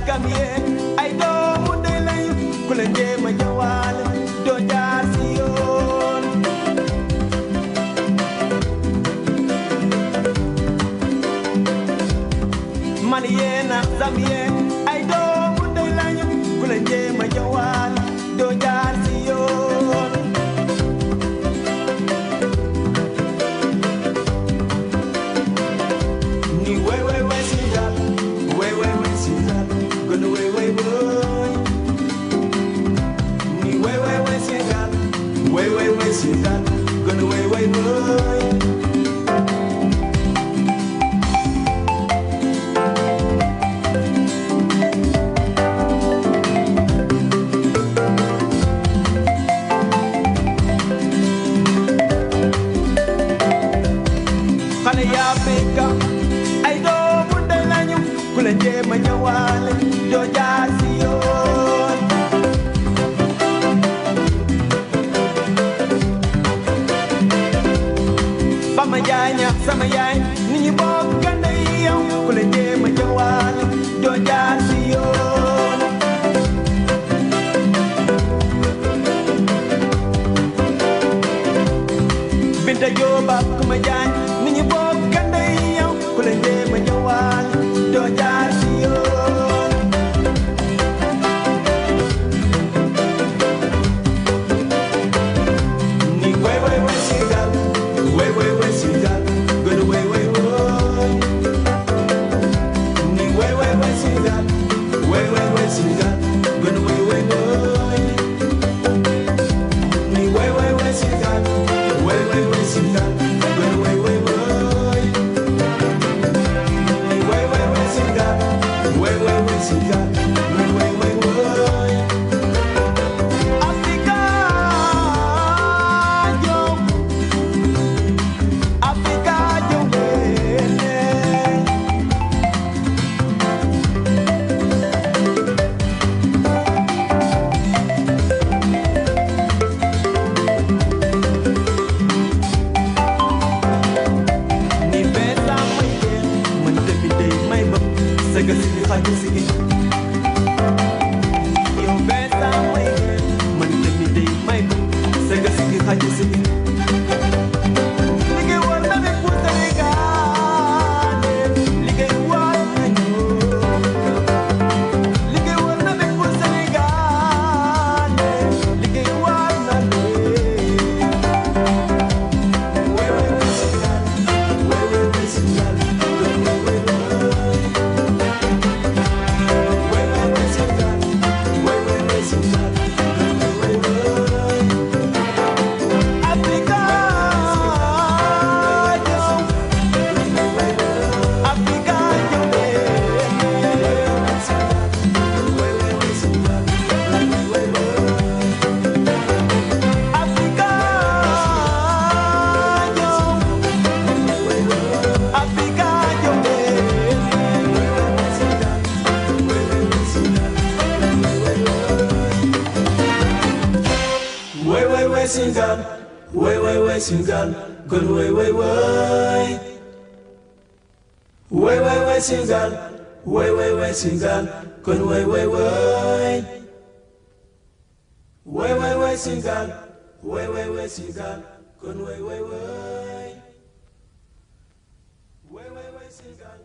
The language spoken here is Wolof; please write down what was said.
rakkam yee ay doomu ndey lañu ku leen jéem a jawaale doo jaar si yoon man yee na sam yee ay doomu ndey lañu ku leen jéem a jawaale doo jaar si yoon ni way way way si dal way way way si dal gonna way way boy ni way way way si dal way way way si dal gonna way way boy xale yaa fekka ay doomu ndey lañu ku leen jéem a ñëwaale doo jaar si yoon ba ma jaay ñax sama yaay ni ñu bokk ndey yow ku leen jéem a ñëwaale doo jaar si yoon Binta Jooba ku ma jaay ni ñu bokk ndey yow ku leen jéem a ñëwaale doo jaar si yoon ni way way way si dal way way way si dal gën a way way woy ni way way way si dal way way way si dal gën a way way woy ni way way way si dal way way way si dal gën a way way woy ni way way way si dal way way way si dal gën a way way woy Africa jom Africa jom ni beta may gen man tamit day may bëgg sëgg si di xaju si gi yow beta may gen man tamit day may bëgg sëgg si di xaju si gi liggéey war na nekk pour Sénégal liggéey war nañu liggéey war na nekk pour Sénégal liggéey war na leen way way way si dal way way way si dal gën way way woy way way way si dal way way way si dal gën way way woy Africa jom Africa jom way way way si dal gën way way woy Africa jom Africa jom way way way singal way way way singal kon way way way way way way singal way way way singal kon way way way way way way singal way way way singal kon way way way way way way singal